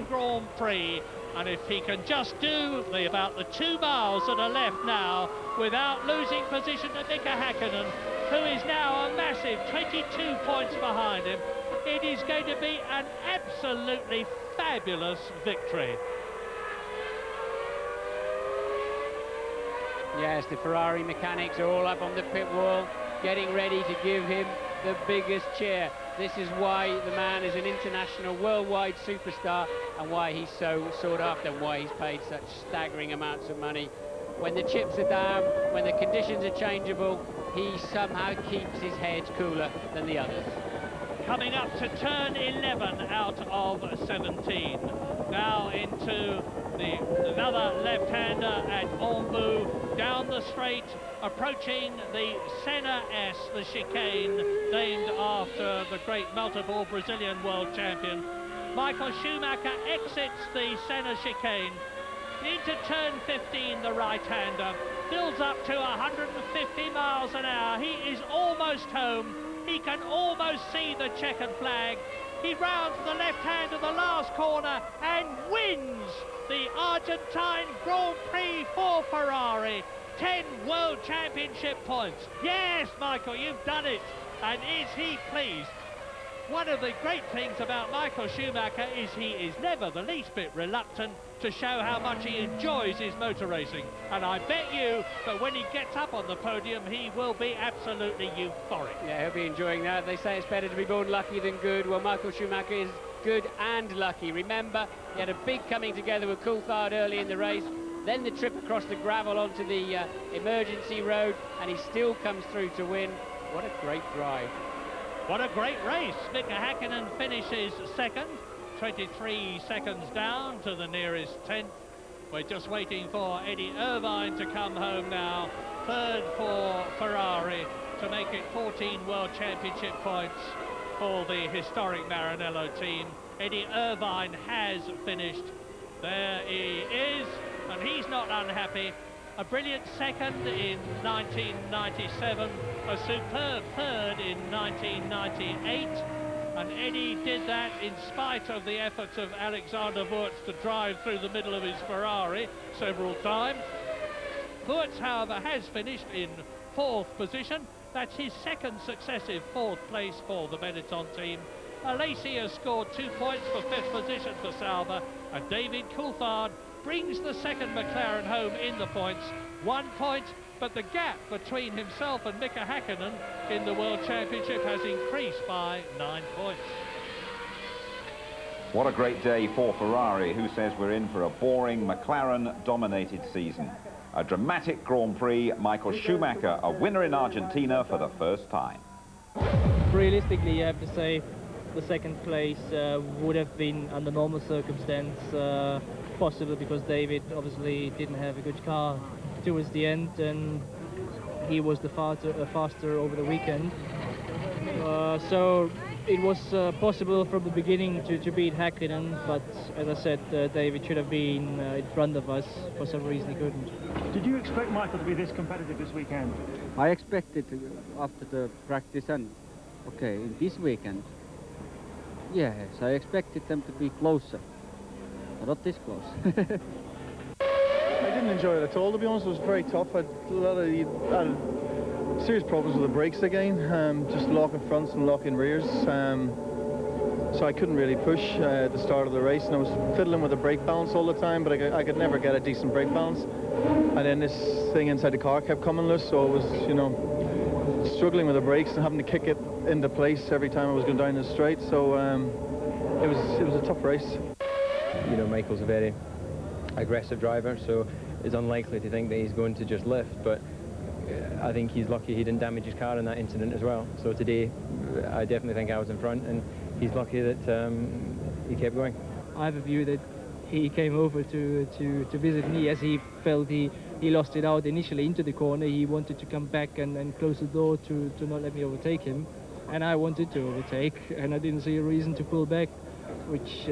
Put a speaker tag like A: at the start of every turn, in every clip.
A: Grand Prix, and if he can just do about the 2 miles that are left now without losing position to Mika Häkkinen, who is now a massive 22 points behind him, it is going to be an absolutely fabulous victory.
B: Yes, the Ferrari mechanics are all up on the pit wall, getting ready to give him the biggest cheer. This is why the man is an international, worldwide superstar, and why he's so sought after, and why he's paid such staggering amounts of money. When the chips are down, when the conditions are changeable, he somehow keeps his head cooler than the others.
A: Coming up to turn 11 out of 17. Now into another left-hander at Ombu, down the straight, approaching the Senna S, the chicane, named after the great multiple Brazilian world champion. Michael Schumacher exits the Senna chicane. Into turn 15, the right-hander builds up to 150 miles an hour. He is almost home. He can almost see the checkered flag. He rounds the left hand of the last corner and wins the Argentine Grand Prix for Ferrari. 10 World Championship points. Yes, Michael, you've done it. And is he pleased? One of the great things about Michael Schumacher is he is never the least bit reluctant to show how much he enjoys his motor racing. And I bet you that when he gets up on the podium, he will be absolutely euphoric.
B: Yeah, he'll be enjoying that. They say it's better to be born lucky than good. Well, Michael Schumacher is good and lucky. Remember, he had a big coming together with Coulthard early in the race, then the trip across the gravel onto the emergency road, and he still comes through to win. What a great drive.
A: What a great race. Mika Häkkinen finishes second, 23 seconds down to the nearest 10th. We're just waiting for Eddie Irvine to come home now. Third for Ferrari to make it 14 World Championship points for the historic Maranello team. Eddie Irvine has finished. There he is, and he's not unhappy. A brilliant second in 1997, a superb third in 1998, and Eddie did that in spite of the efforts of Alexander Wurz to drive through the middle of his Ferrari several times. Wurz, however, has finished in 4th position. That's his second successive 4th place for the Benetton team. Alesi has scored 2 points for 5th position for Sauber, and David Coulthard brings the second McLaren home in the points. 1 point, but the gap between himself and Mika Häkkinen in the World Championship has increased by 9 points.
C: What a great day for Ferrari, who says we're in for a boring McLaren-dominated season. A dramatic Grand Prix, Michael Schumacher, a winner in Argentina for the first time.
D: Realistically, you have to say the second place would have been, under normal circumstance, possible, because David obviously didn't have a good car towards the end, and he was the faster over the weekend. So it was possible from the beginning to beat Häkkinen, but as I said, David should have been in front of us. For some reason he couldn't.
E: Did you expect Michael to be this competitive this weekend?
F: I expected after the practice, and okay, this weekend, yes, I expected them to be closer. Not this close.
G: I didn't enjoy it at all, to be honest. It was very tough. I had serious problems with the brakes again, just locking fronts and locking rears. So I couldn't really push at the start of the race, and I was fiddling with the brake balance all the time, but I could never get a decent brake balance. And then this thing inside the car kept coming loose, so I was, you know, struggling with the brakes and having to kick it into place every time I was going down the straight. So it was a tough race.
H: You know, Michael's a very aggressive driver, so it's unlikely to think that he's going to just lift, but I think he's lucky he didn't damage his car in that incident as well. So today, I definitely think I was in front, and he's lucky that he kept going.
D: I have a view that he came over to visit me, as he felt he lost it out initially into the corner. He wanted to come back and close the door to not let me overtake him, and I wanted to overtake, and I didn't see a reason to pull back, which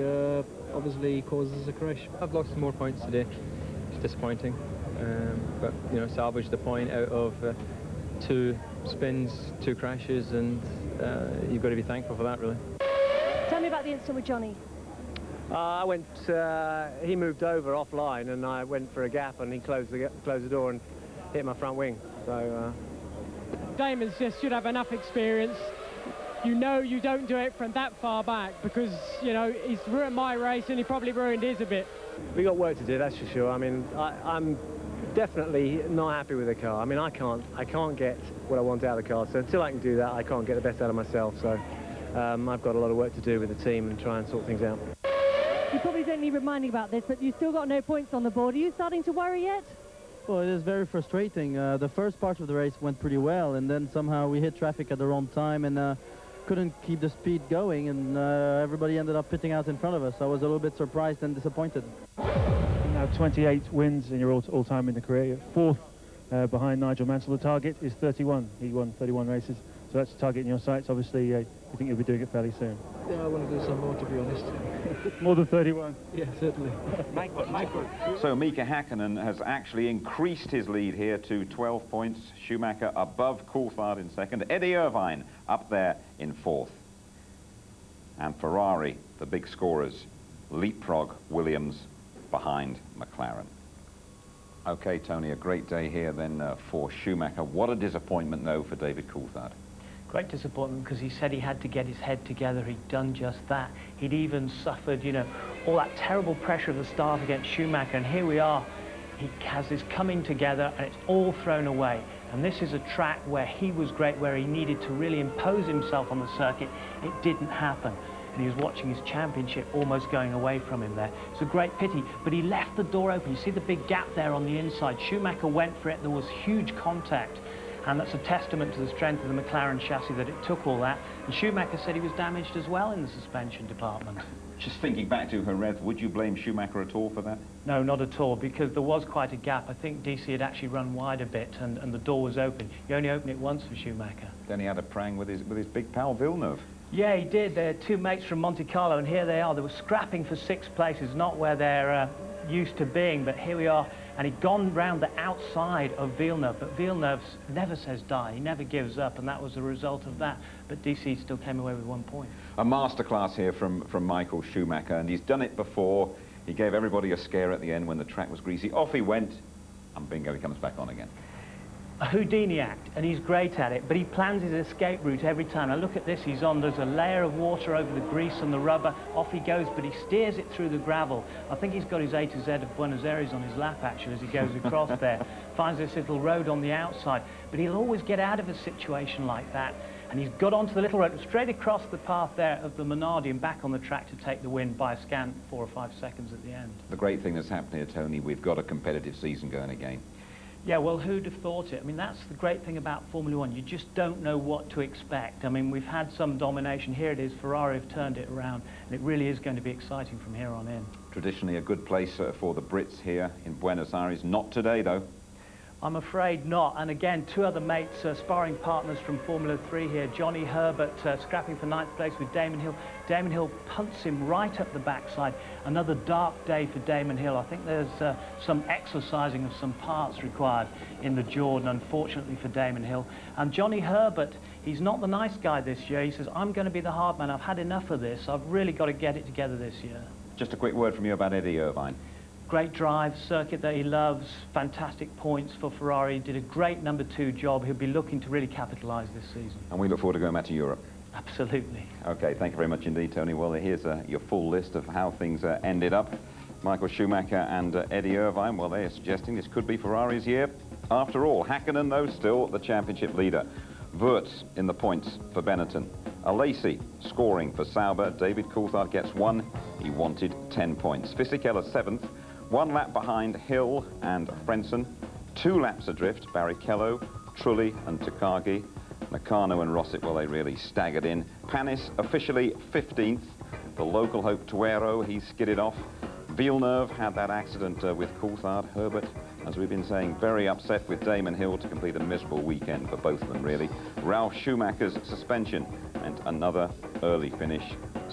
D: obviously causes a crash.
H: I've lost more points today. It's disappointing, but you know, salvaged the point out of 2 spins, 2 crashes, and you've got to be thankful for that, really.
I: Tell me about the incident with Johnny. I went, he moved over offline and I went for a gap and he closed the door and hit my front wing. So
J: Damon's just should have enough experience. You know you don't do it from that far back because, you know, he's ruined my race and he probably ruined his a bit.
I: we got work to do, that's for sure. I mean, I'm definitely not happy with the car. I mean, I can't get what I want out of the car, so until I can do that, I can't get the best out of myself. So I've got a lot of work to do with the team and try and sort things out.
K: You probably don't need reminding about this, but you've still got no points on the board. Are you starting to worry yet?
D: Well, it is very frustrating. The first part of the race went pretty well, and then somehow we hit traffic at the wrong time and couldn't keep the speed going, and everybody ended up pitting out in front of us. I was a little bit surprised and disappointed.
E: Now 28 wins in your all-time in the career. You're fourth behind Nigel Mansell. The target is 31. He won 31 races, so that's the target in your sights. Obviously, you think you'll be doing it fairly soon.
D: Yeah, I want to do some more, to be honest.
E: More than 31?
D: Yeah, certainly.
C: So Mika Häkkinen has actually increased his lead here to 12 points. Schumacher above Coulthard in second. Eddie Irvine up there in fourth. And Ferrari, the big scorers, leapfrog Williams behind McLaren. Okay, Tony, a great day here then for Schumacher. What a disappointment, though, for David Coulthard.
L: Great disappointment, because he said he had to get his head together. He'd done just that. He'd even suffered, you know, all that terrible pressure of the start against Schumacher, and here we are. He has this coming together, and it's all thrown away. And this is a track where he was great, where he needed to really impose himself on the circuit. It didn't happen. And he was watching his championship almost going away from him there. It's a great pity, but he left the door open. You see the big gap there on the inside. Schumacher went for it. There was huge contact. And that's a testament to the strength of the McLaren chassis that it took all that. And Schumacher said he was damaged as well in the suspension department.
C: Just thinking back to Jerez, would you blame Schumacher at all for that?
L: No, not at all, because there was quite a gap. I think DC had actually run wide a bit, and the door was open. You only open it once for Schumacher.
C: Then he had a prang with his big pal Villeneuve.
L: Yeah, he did. They're two mates from Monte Carlo, and here they are. They were scrapping for sixth places, not where they're used to being, but here we are. And he'd gone round the outside of Villeneuve, but Villeneuve never says die. He never gives up, and that was the result of that. But DC still came away with 1 point.
C: A masterclass here from Michael Schumacher, and he's done it before. He gave everybody a scare at the end when the track was greasy. Off he went, and bingo, he comes back on again.
L: A Houdini act, and he's great at it, but he plans his escape route every time. Now look at this, he's on, there's a layer of water over the grease and the rubber, off he goes, but he steers it through the gravel. I think he's got his A to Z of Buenos Aires on his lap, actually, as he goes across there. Finds this little road on the outside, but he'll always get out of a situation like that. And he's got onto the little road, straight across the path there of the Minardi and back on the track to take the win by a scant 4 or 5 seconds at the end.
C: The great thing that's happened here, Tony, we've got a competitive season going again.
L: Yeah, well, who'd have thought it? I mean, that's the great thing about Formula One. You just don't know what to expect. I mean, we've had some domination. Here it is. Ferrari have turned it around, and it really is going to be exciting from here on in.
C: Traditionally a good place for the Brits here in Buenos Aires. Not today, though.
L: I'm afraid not. And again, two other mates, sparring partners from Formula 3 here. Johnny Herbert scrapping for 9th place with Damon Hill. Damon Hill punts him right up the backside. Another dark day for Damon Hill. I think there's some exercising of some parts required in the Jordan, unfortunately for Damon Hill. And Johnny Herbert, he's not the nice guy this year. He says, I'm going to be the hard man. I've had enough of this. I've really got to get it together this year.
C: Just a quick word from you about Eddie Irvine.
L: Great drive, circuit that he loves, fantastic points for Ferrari, did a great #2 job. He'll be looking to really capitalise this season.
C: And we look forward to going back to Europe.
L: Absolutely.
C: Okay, thank you very much indeed, Tony. Well, here's your full list of how things ended up. Michael Schumacher and Eddie Irvine, well, they are suggesting this could be Ferrari's year. After all, Häkkinen, though, still the championship leader. Wurz in the points for Benetton. Alesi scoring for Sauber. David Coulthard gets 1. He wanted 10 points. Fisichella 7th. 1 lap behind Hill and Frentzen. 2 laps adrift, Barrichello, Trulli and Takagi. Nakano and Rosset, well, they really staggered in. Panis officially 15th. The local hope Tuero, he skidded off. Villeneuve had that accident with Coulthard. Herbert, as we've been saying, very upset with Damon Hill to complete a miserable weekend for both of them, really. Ralf Schumacher's suspension meant another early finish.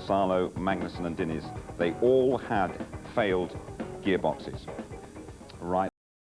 C: Salo, Magnussen and Diniz, they all had failed gearboxes. Right.